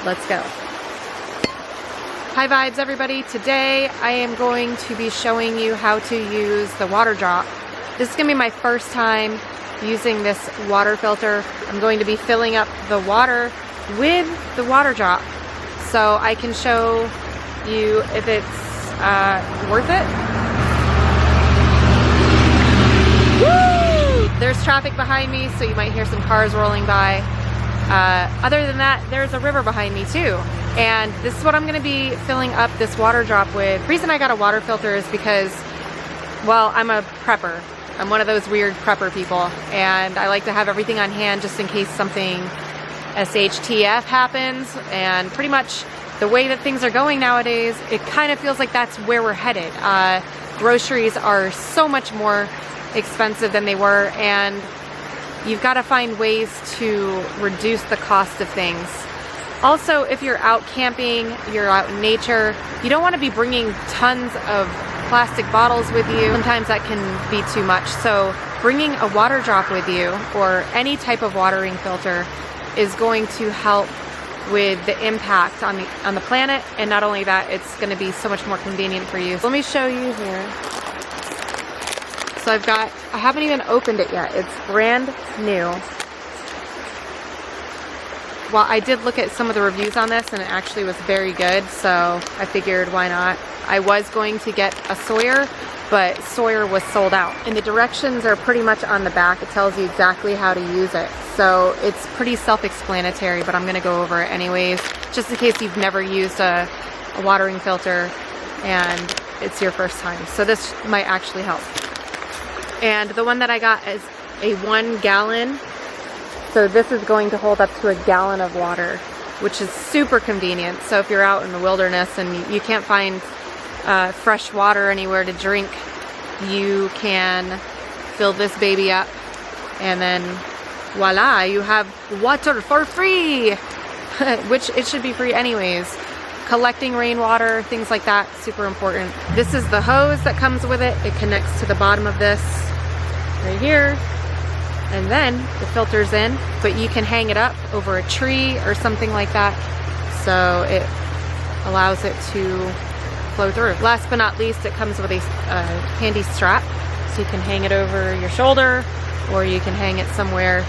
let's go. Hi vibes everybody. Today I am going to be showing you how to use the water drop. This is gonna be my first time using this water filter. I'm going to be filling up the water with the water drop so I can show you if it's worth it. Woo! There's traffic behind me, so you might hear some cars rolling by. Other than that, there's a river behind me too. And this is what I'm gonna be filling up this water drop with. The reason I got a water filter is because, well, I'm a prepper. I'm one of those weird prepper people, and I like to have everything on hand just in case something SHTF happens. And pretty much the way that things are going nowadays, it kind of feels like that's where we're headed. Groceries are so much more expensive than they were, and you've got to find ways to reduce the cost of things. Also, if you're out camping, you're out in nature, you don't want to be bringing tons of plastic bottles with you. Sometimes that can be too much. So bringing a water drop with you, or any type of watering filter, is going to help with the impact on the planet. And not only that, it's going to be so much more convenient for you. So let me show you here. So I haven't even opened it yet. It's brand new. Well, I did look at some of the reviews on this and it actually was very good, so I figured why not. I was going to get a Sawyer, but Sawyer was sold out. And the directions are pretty much on the back. It tells you exactly how to use it. So it's pretty self-explanatory, but I'm gonna go over it anyways, just in case you've never used a watering filter and it's your first time. So this might actually help. And the one that I got is a 1 gallon. So this is going to hold up to a gallon of water, which is super convenient. So if you're out in the wilderness and you can't find fresh water anywhere to drink, you can fill this baby up and then voila, you have water for free, which it should be free anyways. Collecting rainwater, things like that, super important. This is the hose that comes with it. It connects to the bottom of this right here. And then the filter's in, but you can hang it up over a tree or something like that, so it allows it to flow through. Last but not least, it comes with a handy strap, so you can hang it over your shoulder, or you can hang it somewhere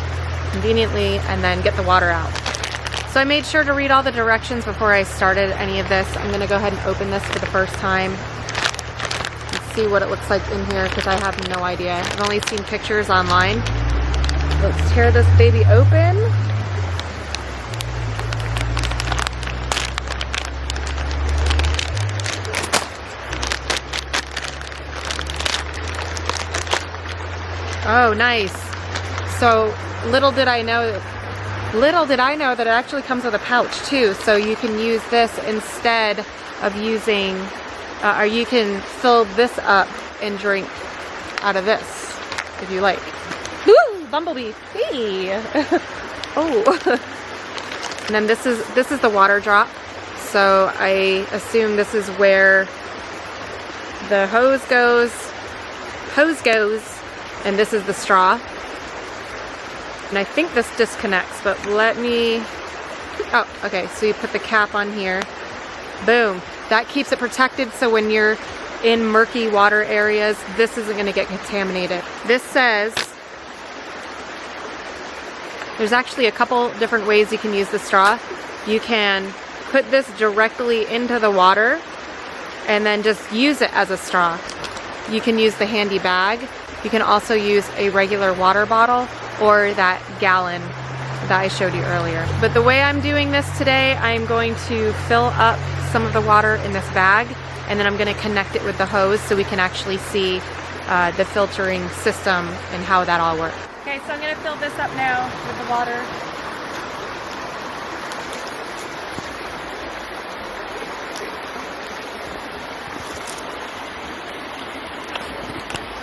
conveniently and then get the water out. So I made sure to read all the directions before I started any of this. I'm gonna go ahead and open this for the first time and see what it looks like in here, because I have no idea. I've only seen pictures online. Let's tear this baby open. Oh, nice. So little did I know that it actually comes with a pouch too. So you can use this instead of using, or you can fill this up and drink out of this if you like. Bumblebee. Hey. Oh. And then this is the water drop. So I assume this is where the hose goes, and this is the straw. And I think this disconnects, but let me, oh, okay, so you put the cap on here. Boom. That keeps it protected, so when you're in murky water areas, this isn't gonna get contaminated. This says, there's actually a couple different ways you can use the straw. You can put this directly into the water and then just use it as a straw. You can use the handy bag. You can also use a regular water bottle or that gallon that I showed you earlier. But the way I'm doing this today, I'm going to fill up some of the water in this bag, and then I'm gonna connect it with the hose so we can actually see the filtering system and how that all works. Okay, so I'm gonna fill this up now with the water.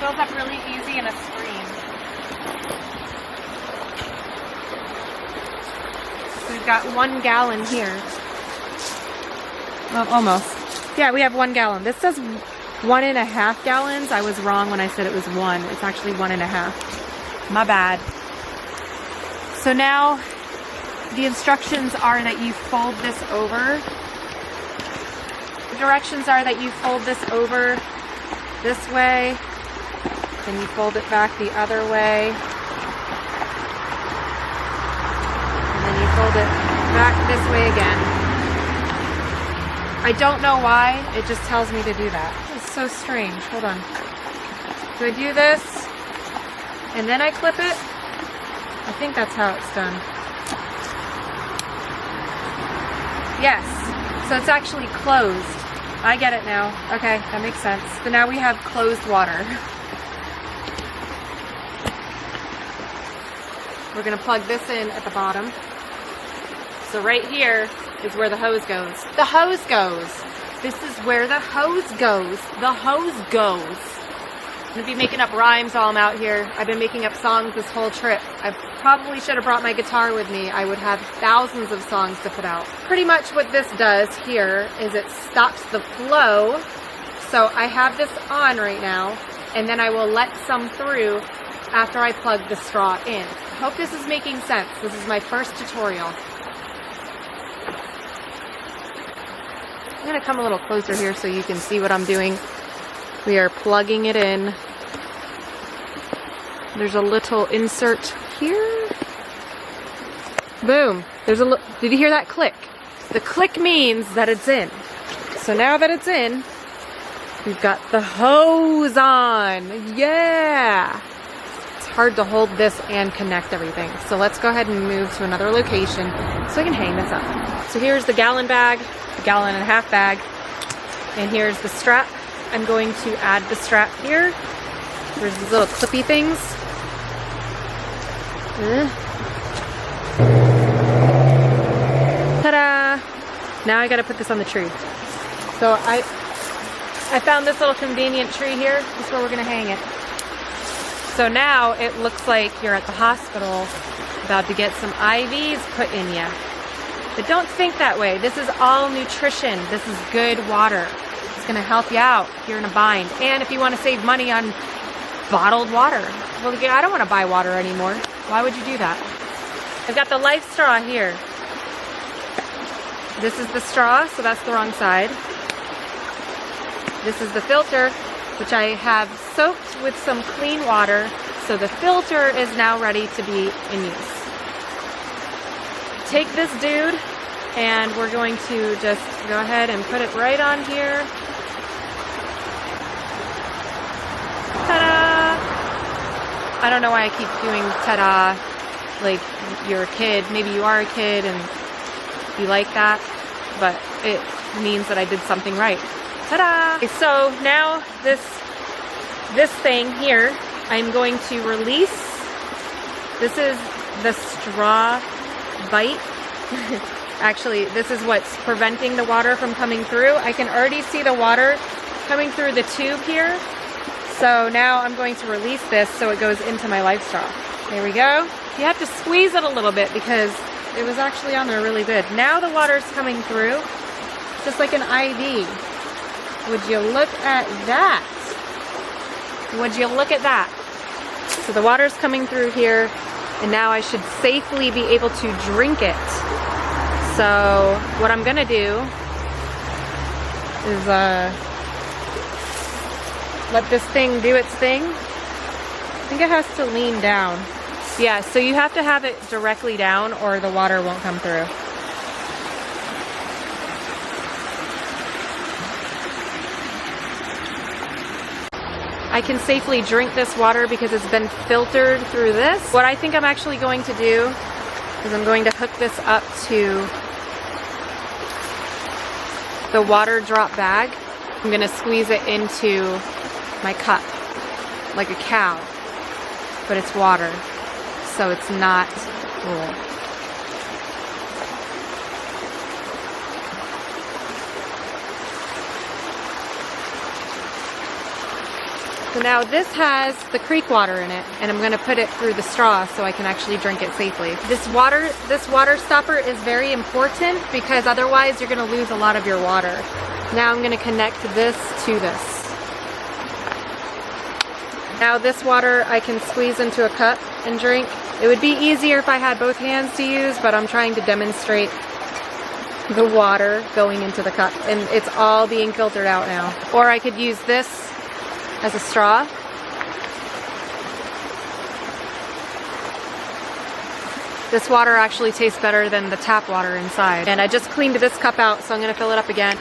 Fills up really easy in a stream. So we've got 1 gallon here. Well, almost. Yeah, we have 1 gallon. This says 1.5 gallons. I was wrong when I said it was 1. It's actually 1.5. My bad. So now The instructions are that you fold this over. The directions are that you fold this over this way, then you fold it back the other way, and then you fold it back this way again. I don't know why, it just tells me to do that. It's so strange. Hold on. So I do this, and then I clip it. I think that's how it's done. Yes, so it's actually closed. I get it now. Okay, that makes sense. So now we have closed water. We're gonna plug this in at the bottom. So right here is where the hose goes. The hose goes. This is where the hose goes. The hose goes. I'm gonna be making up rhymes while I'm out here. I've been making up songs this whole trip. I probably should have brought my guitar with me. I would have thousands of songs to put out. Pretty much what this does here is it stops the flow. So I have this on right now, and then I will let some through after I plug the straw in. I hope this is making sense. This is my first tutorial. I'm gonna come a little closer here so you can see what I'm doing. We are plugging it in. There's a little insert here. Boom. Did you hear that click? The click means that it's in. So now that it's in, we've got the hose on. Yeah. It's hard to hold this and connect everything. So let's go ahead and move to another location so I can hang this up. So here's the gallon bag, the gallon and a half bag, and here's the strap. I'm going to add the strap here. There's these little clippy things. Ta-da! Now I gotta put this on the tree. So I found this little convenient tree here. This is where we're gonna hang it. So now it looks like you're at the hospital about to get some IVs put in you. But don't think that way. This is all nutrition. This is good water. It's gonna help you out if you're in a bind. And if you wanna save money on bottled water. Well, I don't wanna buy water anymore. Why would you do that? I've got the Life straw here. This is the straw, so that's the wrong side. This is the filter, which I have soaked with some clean water, so the filter is now ready to be in use. Take this dude, and we're going to just go ahead and put it right on here. Ta-da! I don't know why I keep doing ta-da like you're a kid. Maybe you are a kid and you like that, but it means that I did something right. Ta-da! Okay, so now this thing here, I'm going to release. This is the straw bite. Actually, this is what's preventing the water from coming through. I can already see the water coming through the tube here. So now I'm going to release this so it goes into my Life straw. There we go. You have to squeeze it a little bit because it was actually on there really good. Now the water's coming through, just like an IV. Would you look at that? Would you look at that? So the water's coming through here, and now I should safely be able to drink it. So what I'm gonna do is let this thing do its thing. I think it has to lean down. Yeah, so you have to have it directly down or the water won't come through. I can safely drink this water because it's been filtered through this. What I think I'm actually going to do is I'm going to hook this up to the water drop bag. I'm gonna squeeze it into my cup like a cow, but it's water, so it's not full. So now this has the creek water in it, and I'm gonna put it through the straw so I can actually drink it safely. This water stopper is very important because otherwise you're gonna lose a lot of your water. Now I'm gonna connect this to this. Now this water I can squeeze into a cup and drink. It would be easier if I had both hands to use, but I'm trying to demonstrate the water going into the cup, and it's all being filtered out now. Or I could use this as a straw. This water actually tastes better than the tap water inside. And I just cleaned this cup out, so I'm gonna fill it up again.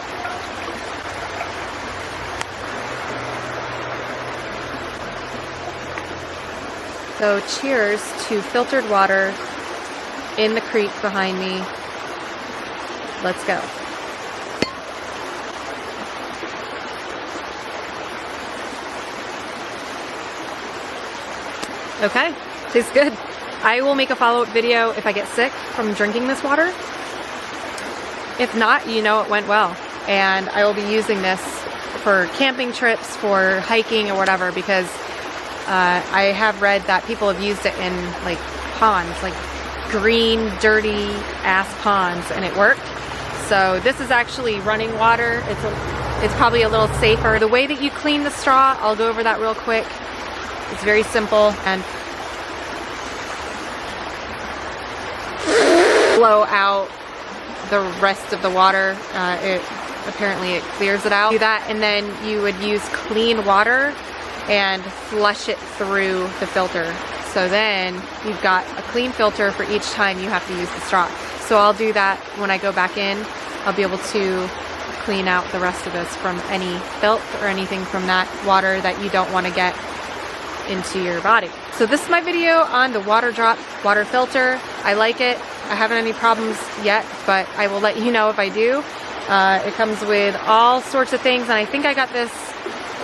So cheers to filtered water in the creek behind me. Let's go. Okay, tastes good. I will make a follow-up video if I get sick from drinking this water. If not, you know it went well. And I will be using this for camping trips, for hiking or whatever, because I have read that people have used it in like ponds, like green, dirty ass ponds, and it worked. So this is actually running water. It's probably a little safer. The way that you clean the straw, I'll go over that real quick. It's very simple, and blow out the rest of the water. Apparently it clears it out. Do that, and then you would use clean water and flush it through the filter. So then you've got a clean filter for each time you have to use the straw. So I'll do that when I go back in. I'll be able to clean out the rest of this from any filth or anything from that water that you don't want to get into your body. So this is my video on the Water Drop water filter. I like it. I haven't any problems yet, but I will let you know if I do. It comes with all sorts of things, and I think I got this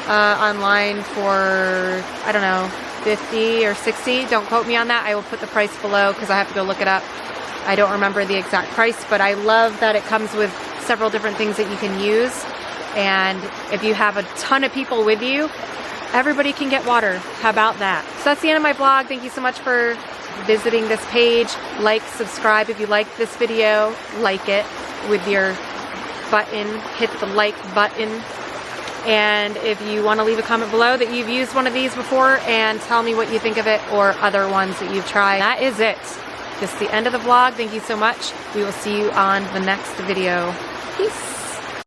online for, I don't know, 50 or 60. Don't quote me on that. I will put the price below because I have to go look it up. I don't remember the exact price, but I love that it comes with several different things that you can use. And if you have a ton of people with you, everybody can get water. How about that? So that's the end of my vlog. Thank you so much for visiting this page. Like, subscribe if you liked this video. Like it with your button. Hit the like button. And if you want to leave a comment below that you've used one of these before and tell me what you think of it, or other ones that you've tried. That is it. This is the end of the vlog. Thank you so much. We will see you on the next video. Peace.